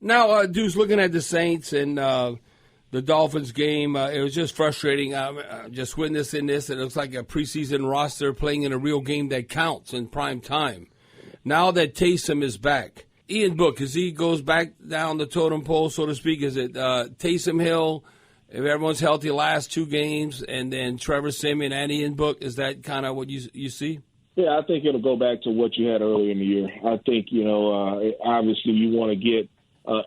Now, Deuce, looking at the Saints and the Dolphins game, it was just frustrating. Just witnessing this, it looks like a preseason roster playing in a real game that counts in prime time. Now that Taysom is back, Ian Book, as he goes back down the totem pole, so to speak, is it Taysom Hill, if everyone's healthy, last 2 games, and then Trevor Siemian and Ian Book? Is that kind of what you see? Yeah, I think it'll go back to what you had earlier in the year. I think, obviously you want to get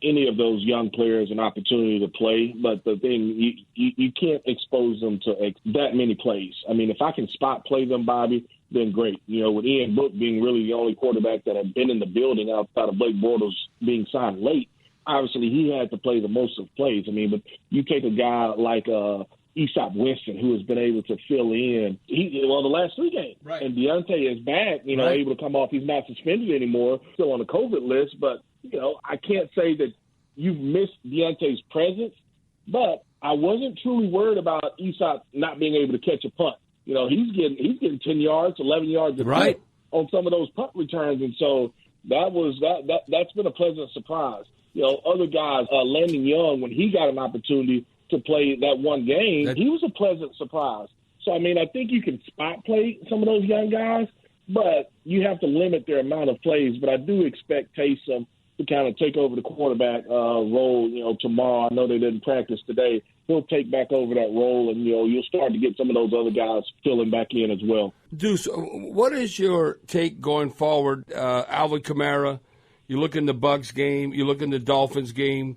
any of those young players an opportunity to play, but the thing, you can't expose them to that many plays. I mean, if I can spot play them, Bobby, then great. With Ian Book being really the only quarterback that had been in the building outside of Blake Bortles being signed late, obviously he had to play the most of plays. I mean, but you take a guy like Easop Winston, who has been able to fill in the last 3 games. Right. And Deontay is back, able to come off. He's not suspended anymore, still on the COVID list. But, I can't say that you've missed Deontay's presence, but I wasn't truly worried about Easop not being able to catch a punt. He's getting 10 yards, 11 yards a punt on some of those punt returns. And so that's been a pleasant surprise. Other guys, Landon Young, when he got an opportunity to play that one game, he was a pleasant surprise. So, I mean, I think you can spot play some of those young guys, but you have to limit their amount of plays. But I do expect Taysom to kind of take over the quarterback role, tomorrow. I know they didn't practice today. He'll take back over that role, and, you'll start to get some of those other guys filling back in as well. Deuce, what is your take going forward? Alvin Kamara, you look in the Bucs game, you look in the Dolphins game.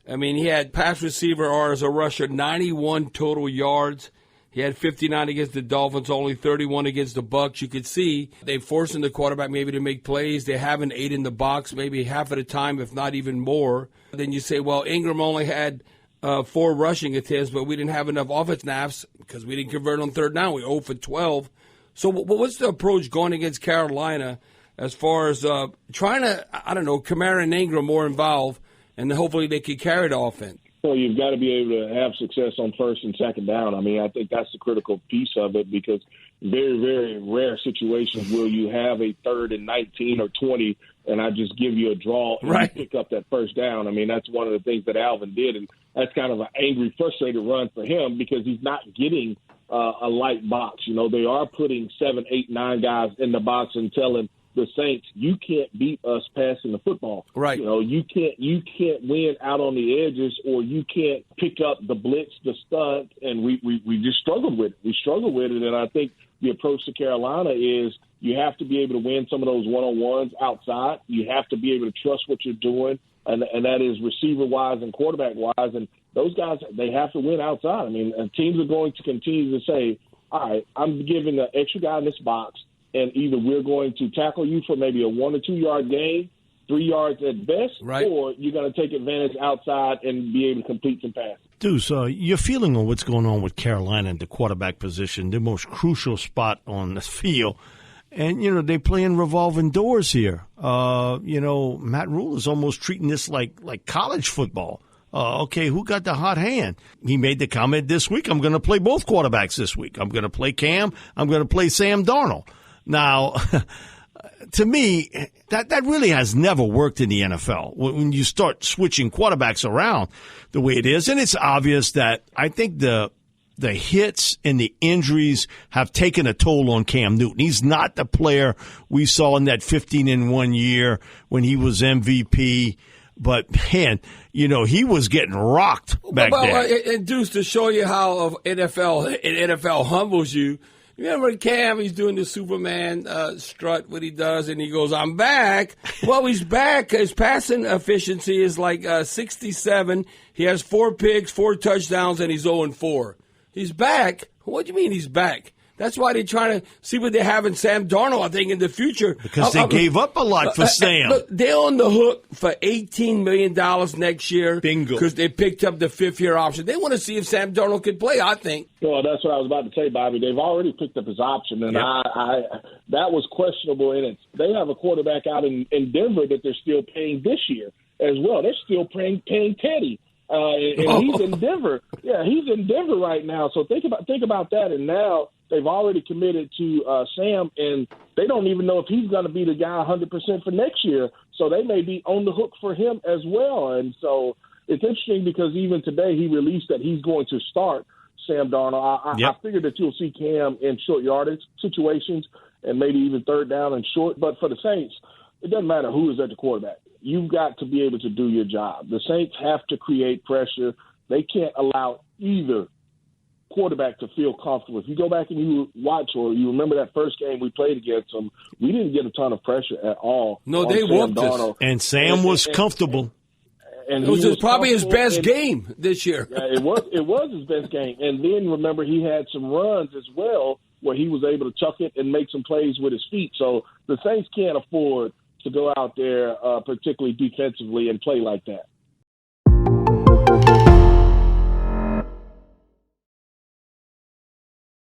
I mean, he had pass receiver or as a rusher, 91 total yards. He had 59 against the Dolphins, only 31 against the Bucs. You could see they're forcing the quarterback maybe to make plays. They haven't 8 in the box, maybe half of the time, if not even more. Then you say, well, Ingram only had 4 rushing attempts, but we didn't have enough offense snaps because we didn't convert on third down. We 0 for 12. So what's the approach going against Carolina as far as trying to, Kamara and Ingram more involved, and hopefully they can carry the offense? Well, you've got to be able to have success on first and second down. I mean, I think that's the critical piece of it, because very, very rare situations will you have a 3rd and 19 or 20, and I just give you a draw and you pick up that first down. I mean, that's one of the things that Alvin did, and that's kind of an angry, frustrated run for him because he's not getting a light box. They are putting 7, 8, 9 guys in the box and telling the Saints, you can't beat us passing the football. Right. You can't win out on the edges, or you can't pick up the blitz, the stunt, and we just struggled with it. We struggled with it, and I think the approach to Carolina is you have to be able to win some of those one-on-ones outside. You have to be able to trust what you're doing, and that is receiver-wise and quarterback-wise, and those guys, they have to win outside. I mean, and teams are going to continue to say, all right, I'm giving an extra guy in this box, and either we're going to tackle you for maybe a 1 or 2 yard gain, 3 yards at best, or you're going to take advantage outside and be able to complete some passes. Deuce, your feeling on what's going on with Carolina in the quarterback position, the most crucial spot on the field. And, they play in revolving doors here. Matt Rule is almost treating this like college football. Okay, who got the hot hand? He made the comment this week, I'm going to play both quarterbacks this week. I'm going to play Cam. I'm going to play Sam Darnold. Now, to me, that really has never worked in the NFL when you start switching quarterbacks around the way it is. And it's obvious that I think the hits and the injuries have taken a toll on Cam Newton. He's not the player we saw in that 15-1 year when he was MVP. But, man, he was getting rocked back there. And Deuce, to show you how NFL humbles you, remember Cam, he's doing the Superman strut, what he does, and he goes, I'm back. Well, he's back. His passing efficiency is like 67. He has 4 picks, 4 touchdowns, and he's 0-4. He's back? What do you mean he's back? That's why they're trying to see what they have in Sam Darnold, I think, in the future. Because they gave up a lot for Sam. Look, they're on the hook for $18 million next year. Bingo. Because they picked up the 5th-year option. They want to see if Sam Darnold can play, I think. Well, that's what I was about to say, Bobby. They've already picked up his option, and that was questionable in it. They have a quarterback out in Denver that they're still paying this year as well. They're still paying Teddy. And he's in Denver. Yeah, he's in Denver right now. So think about that. And now they've already committed to Sam, and they don't even know if he's going to be the guy 100% for next year. So they may be on the hook for him as well. And so it's interesting because even today he released that he's going to start Sam Darnold. I figured that you'll see Cam in short yardage situations and maybe even third down and short. But for the Saints, it doesn't matter who is at the quarterback. You've got to be able to do your job. The Saints have to create pressure. They can't allow either quarterback to feel comfortable. If you go back and you watch or you remember that first game we played against them, we didn't get a ton of pressure at all. No, they whooped us. And Sam was comfortable. And it was probably his best game this year. It was his best game. And then, remember, he had some runs as well where he was able to chuck it and make some plays with his feet. So the Saints can't afford to go out there, particularly defensively, and play like that.